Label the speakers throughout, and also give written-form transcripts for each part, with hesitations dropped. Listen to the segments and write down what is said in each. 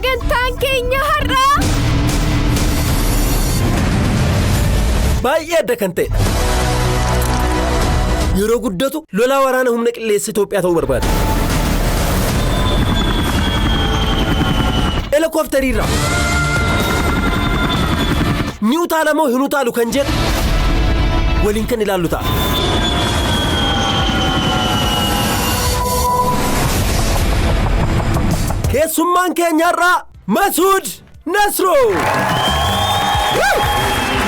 Speaker 1: sagantaan keenya har'aa
Speaker 2: baay'ee adda kan ta'e yeroo guddatu lolaa waraana humna qilleensa Itiyoophiyaa ta'uu barbaada. Helikooftariirra ni utaalamoo hin utaalu kan jedhu waliin kan ilaallu ta'a. Keessummaan keenya har'aa Masuud Nasroo.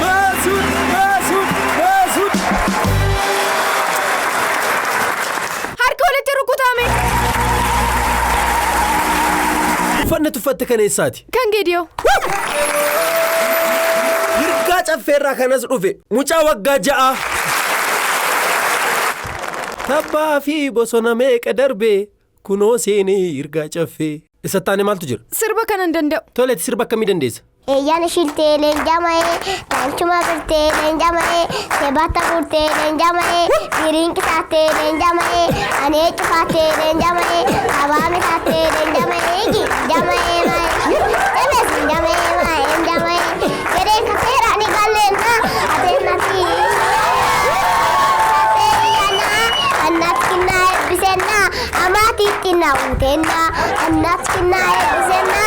Speaker 2: Masuud.
Speaker 1: harka walitti rukutame.
Speaker 2: Uffanni tuffatte kan eessaati?
Speaker 1: Kan Geediyoo.
Speaker 2: Hirgaa caffeerraa kanas dhufe mucaa waggaa 6. Tabbaa fi bosona meeqa darbee kunoo seenee hirgaa caffee. Isa taane maaltu jira?
Speaker 1: Sirba kanan danda'u.
Speaker 2: Toleetti sirba akkamii dandeessa?
Speaker 3: Eeyyaan shiltee leenjama'ee, tanchuma birtee leenjama'ee, sebaata furtee leenjama'ee, biriin qisaattee leenjama'ee, anee cufaattee leenjama'ee, abaame taattee leenjama'ee, jama'ee maa'ee, emes jama'ee maa'ee jama'ee, gadeen kaseera ni galleena, ateennati. Annatkinaa eebbisenna, amaatiittinna uutenna, annatkinaa eebbisenna,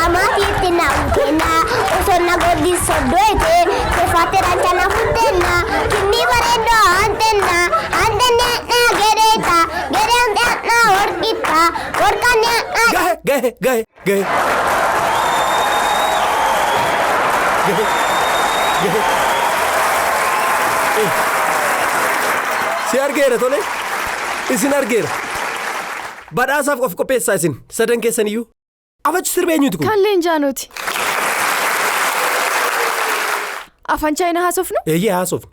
Speaker 3: amaatiittinna uutenna. Osonna goddi soddoete kefaate ranchana futtenna kinni bareedo antenna gereeta gereenta worqitta worqanne
Speaker 2: gahe si argeera tole isin argeera badhaasaaf of qopheessaa isin sadan keessaniyyuu afachi sirbeenyuuti kun
Speaker 1: Kan leenjaanooti. Afaan Chaayinaa haasofnu?
Speaker 2: eeyyee haasofnu.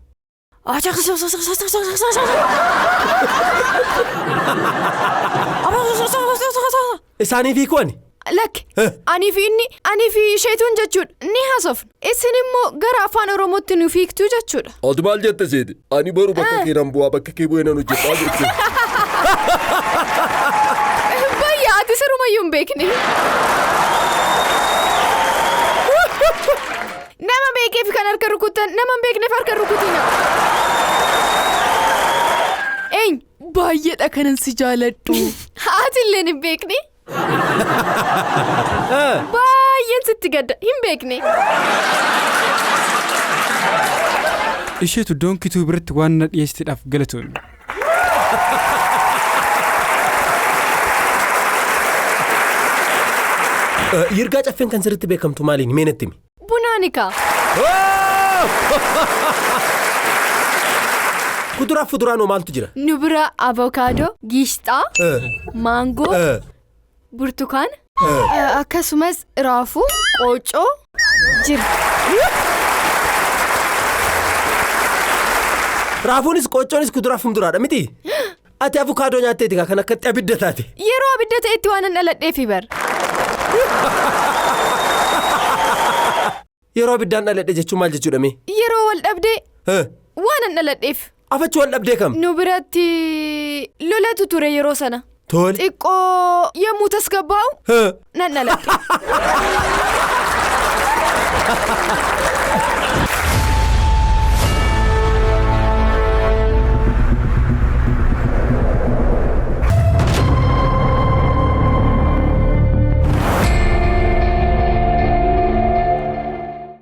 Speaker 2: Isaanii fi kuwani?
Speaker 1: Lakki. Anii fi inni, anii fi isheetun jechuudha. Ni haasofnu. Isin immoo gara afaan Oromootti nu fiiktuu jechuudha.
Speaker 4: Ati maal jette seeti? Ani boru bakka keenan bu'aa bakka kee bu'ee nan hojjetaa jechuudha.
Speaker 1: Bayyaa ati sirumayyuu hin beekne. Nama beekeef kan harka rukutan, nama hin beekneef harka rukutina. Baay'eedha kanan si jaaladhu. Ati illee hin beekne. Baay'een sitti gadda hin beekne.
Speaker 5: Isheetu doonkituu biratti waan na dhiyeessiteedhaaf galatoon.
Speaker 2: Hirgaa caffeen kan sirriitti beekamtu maaliin meenetti himi?
Speaker 1: Bunaanika.
Speaker 2: Kuduraaf fuduraan maaltu jira?
Speaker 1: Nu bira avokaadoo, giishxaa, maangoo, burtukaana, akkasumas raafuu, qoocoo jira.
Speaker 2: Raafuunis qoocoonis kuduraaf fuduraadha miti? Ati avokaadoo nyaatteeti kan akkatti abidda taate?
Speaker 1: Yeroo abidda ta'etti waan hin dhaladheefi bar.
Speaker 2: Yeroo abiddaan dhaladhe jechuun maal jechuudha mee?
Speaker 1: Yeroo wal dhabdee waan hin dhaladheef.
Speaker 2: Afachi wal dhabdee kam?
Speaker 1: Nu biratti lolatu ture yeroo sana.
Speaker 2: Tole.
Speaker 1: Xiqqoo yommuu tasgabbaa'u nan dhaladhe.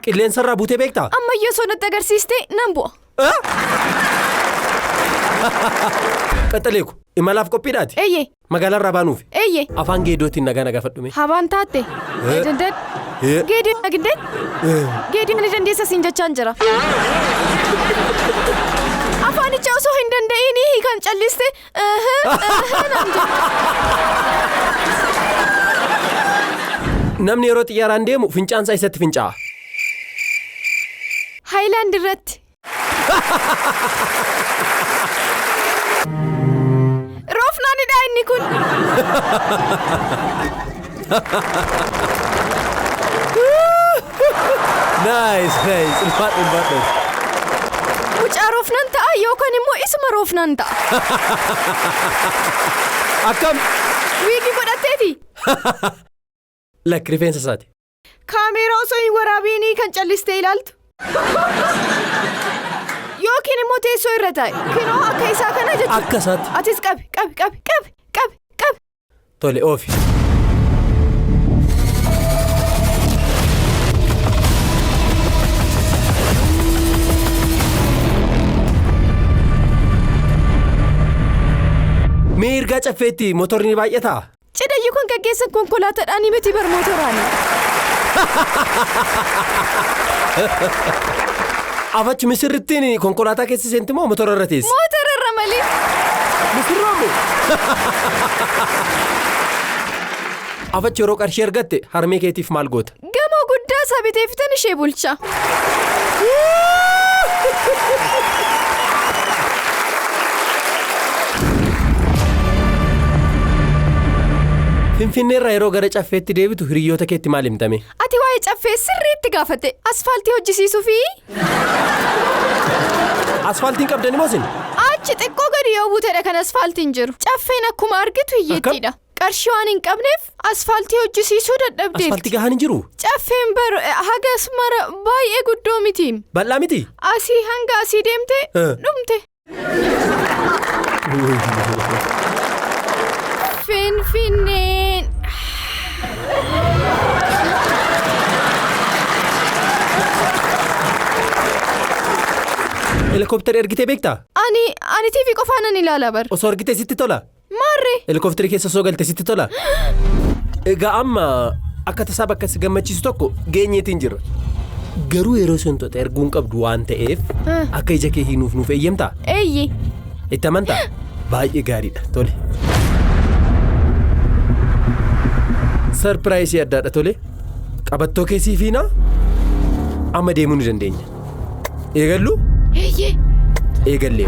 Speaker 2: Qilleensarraa buutee beektaa?
Speaker 1: Ammayyoo soonatti agarsiiste nan bu'a.
Speaker 2: Qaxalee ku imalaaf qophiidhaati?
Speaker 1: Eeyyee.
Speaker 2: Magaalarraa baanuuf?
Speaker 1: Eeyyee.
Speaker 2: Afaan geedootiin nagaa fadhume.
Speaker 1: Habaan taatte. Dandan. Geediin nagindee? Geediin ni dandeessa siin jechaan jira. Afaanicha osoo hin danda'inii kan calliste nan jira.
Speaker 2: Namni yeroo xiyyaaraan deemu fincaansaa isatti fincaa'a.
Speaker 1: Haayilaand irratti. Roofnaanidha inni kun.
Speaker 2: Nice. Ulfaadhu.
Speaker 1: Mucaa roofnaan ta'a yookaan immoo isuma roofnaan ta'a.
Speaker 2: Akkam?
Speaker 1: Wiigii godhatteeti.
Speaker 2: Lakki rifeensa isaati.
Speaker 1: Kaameeraa osoo hin waraabinii kan callistee ilaaltu. Yookiin immoo teessoo irra taa'e. Kinoo akka isaa kana jechuudha.
Speaker 2: Akka isaatti.
Speaker 1: Atis qabi.
Speaker 2: Tole oofi. Mee ergaa caffeetti motorni baay'ataa?
Speaker 1: Cidhayyi kun gaggeessan konkolaataadhaan miti bar motoraani.
Speaker 2: Afachi misirrittiin konkolaataa keessa seenti moo motora irra teessi?
Speaker 1: Motora irra malee.
Speaker 2: Misirroomi. Afachi yeroo qarshii argatte harmee keetiif maal goota?
Speaker 1: Gamoo guddaa sabitee fitan ishee bulcha.
Speaker 2: Finfinneerraa yeroo gara caffeetti deebitu hiriyoota keetti maal himtame?
Speaker 1: Ati waa'ee caffee sirriitti gaafate. Asfaaltii hojjisiisuu fi
Speaker 2: asfaaltiin qabdani moo isin?
Speaker 1: achi xiqqoo gadi yoo buuteedha kan asfaaltiin jiru. Caffeen akkuma argitu hiyyattiidha. Qarshii waan hin qabneef asfaaltii hojjisiisuu dadhabdeetti.
Speaker 2: Asfaaltii gahaan hin jiru?
Speaker 1: Caffeen bar hagas mara baay'ee guddoo miti.
Speaker 2: Bal'aa miti?
Speaker 1: Asii hanga asii deemte dhumte. Finfinneen.
Speaker 2: Helikoofteri ergitee beektaa?
Speaker 1: Ani TV qofaanan ilaalaa bar.
Speaker 2: Osoo ergitee sitti tola?
Speaker 1: Maarree?
Speaker 2: Helikoofteri keessa osoo galte sitti tola? Egaa amma akka tasaa bakka si gammachiisu tokko geenyeetiin jirra. Garuu yeroo suntoota erguun qabdu waan ta'eef akka ija kee hinuuf nuuf eeyyamtaa?
Speaker 1: Eeyyi.
Speaker 2: Itti amantaa? Baay'ee gaariidha tole. Sarpiraayisii addaadha tole. Qabattoo keessii fiinaa amma deemuu ni dandeenya. Eegallu?
Speaker 1: Eeyyee.
Speaker 2: Eegallee.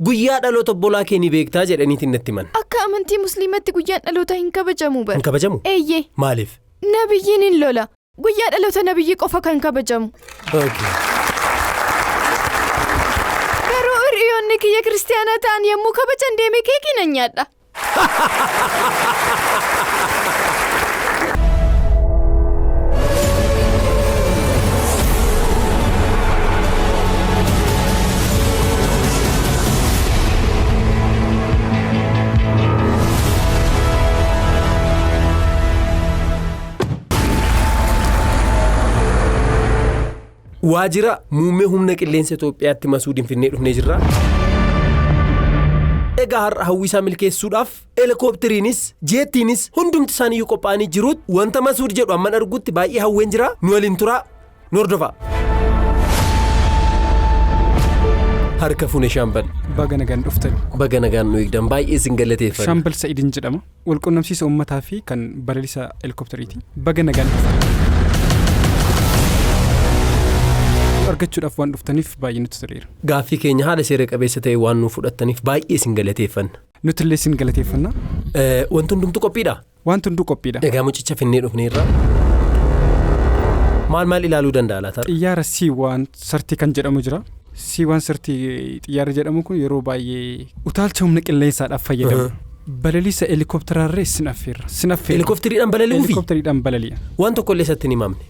Speaker 2: Guyyaa dhaloota obbolaa kee ni beektaa jedhaniitiin natti himan.
Speaker 1: Akka amantii musliimatti guyyaan dhaloota hin kabajamu bar.
Speaker 2: Hin kabajamu?
Speaker 1: Eeyyee.
Speaker 2: Maaliif?
Speaker 1: Nabiyyiin hin lola. Guyyaa dhaloota nabiyyi qofa kan kabajamu. Garuu hiriyoonni kiyya kiristaanaa ta'an yommuu kabajan deemee keekii nan nyaadha.
Speaker 2: Waajjira Humna Qilleensa Itiyoophiyaatti Masuud Finfinnee dhufnee jirra. Egaa har'a hawwisaa milkeessuudhaaf helikooftiriinis jeettiinis hundumti isaaniiyyuu qophaa'anii jiruut wanta Masuud jedhu amman arguutti baay'ee hawween jira. Nu waliin turaa nu hordofaa. Harka fuune shaambal.
Speaker 5: Baga nagaan dhuftan.
Speaker 2: Baga nagaan nu eegdan baay'ee isin galateeffadha.
Speaker 5: Shaambal Sa'iidin jedhama. Walqunnamsiisa uummataa fi kan balaliisa helikooftiriiti. Baga nagaan dhuftan. Argachuudhaaf waan dhuftaniif baay'ee nutti toleera.
Speaker 2: Gaaffii keenya haala seera qabeessa ta'e waan nuuf fudhattaniif baay'ee isin galateeffanna.
Speaker 5: Nuti illee isin galateeffanna.
Speaker 2: Wanti hundumtu qophiidha?
Speaker 5: Wanti hunduu qophiidha.
Speaker 2: Egaa mucicha finnee dhufneerra. Maal ilaaluu danda'a laata?
Speaker 5: Xiyyaara C1 sartii kan jedhamu jira. C1 sartii xiyyaara jedhamu kun yeroo baay'ee utaalcha humna qilleensaadhaaf fayyadamu. Balaliisa helikoofteraarree sinaffeerra.
Speaker 2: Helikooftiriidhaan balali'uufi?
Speaker 5: Helikooftiriidhaan balali'a.
Speaker 2: Waan tokko illee isatti hin himamne.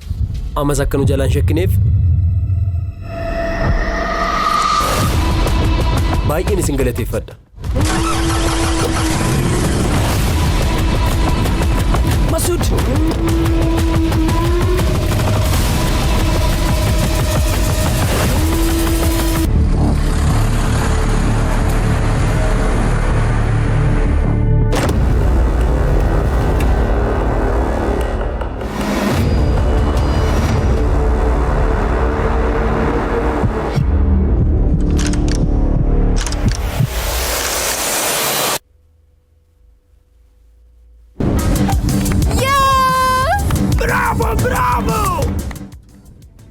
Speaker 2: Ammas akka nu jalaan shakkineef. Baay'een isin galateeffadha. Masuud!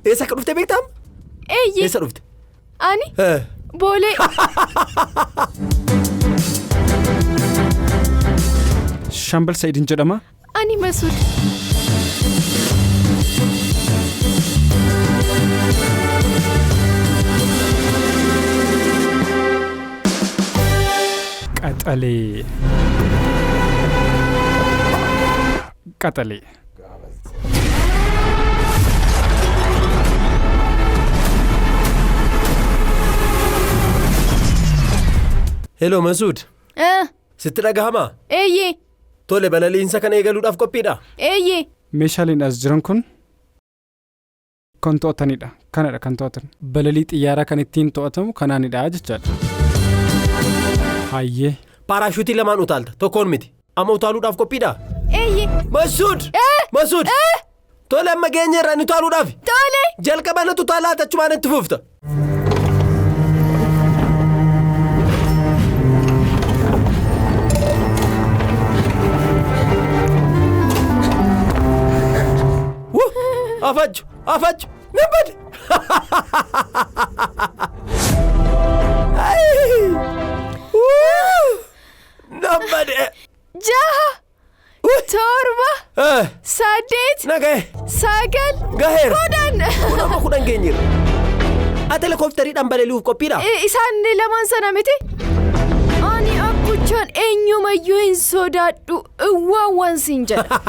Speaker 2: Eessa akka dhufte beektaa?
Speaker 1: Eeyyee.
Speaker 2: Eessa dhufte?
Speaker 1: Ani? Boolee.
Speaker 5: Shaambal Sa'iidin jedhama.
Speaker 1: Ani Masuud.
Speaker 5: Qaxalee. Qaxalee.
Speaker 2: Hello Masuud. Sitti dhagahamaa?
Speaker 1: Eeyyee.
Speaker 2: Tole balaliinsa kana eegaluudhaaf qophiidha?
Speaker 1: Eeyyee.
Speaker 5: Meeshaaleen as jiran kun kan to'atanidha. Kanadha kan to'atan. Balalii xiyyaaraa kan ittiin to'atamu kanaanidha jechaadha. Hayyee.
Speaker 2: Paaraashuutii lamaan utaalta. Tokkoon miti. Amma utaaluudhaaf qophiidha?
Speaker 1: Eeyyee.
Speaker 2: Masuud! Masuud! Tole amma geenyeerra ni utaaluudhaaf?
Speaker 1: Tole.
Speaker 2: Jalqaba natti utaalaa achumaan itti fufta. Afaju! Nabade! Nabade!
Speaker 1: Jaha! Torba! Saddeet!
Speaker 2: Nagaye!
Speaker 1: Sagal!
Speaker 2: Gaheera!
Speaker 1: Kudhan!
Speaker 2: Geenyeera. Ati helikooftariidhaan balali'uuf qophiidha?
Speaker 1: Isaan lamaan sana miti? Ani akkuchaan eenyumayyuu hin sodaadhu. Waan siin jedha.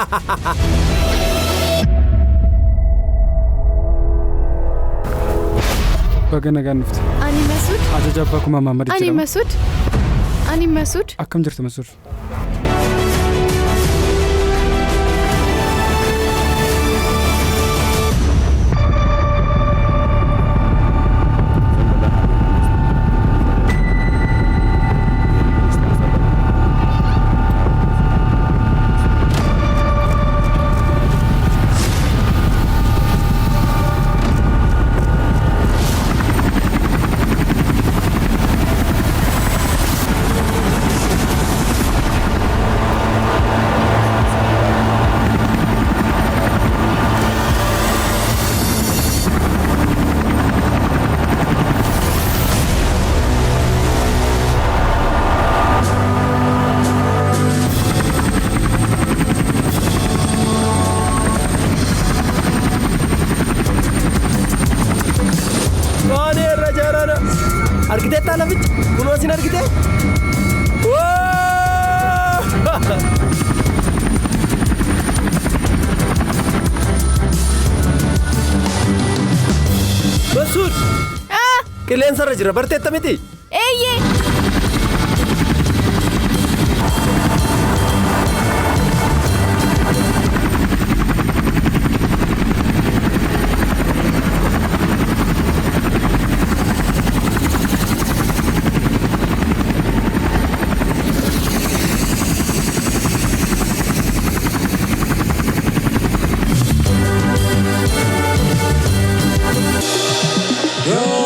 Speaker 5: Baga nagaan dhufte.
Speaker 1: Ani Masuud.
Speaker 5: Ajaja abbaa kumaa Maammadii jedhama.
Speaker 1: Ani Masuud.
Speaker 5: Akkam jirtu Masuud?
Speaker 2: Argiteettaa laficha? Kunoo isin argitee? Masuud! Qilleensarra jira barteetta miti?
Speaker 1: Eeyyee!
Speaker 6: Yo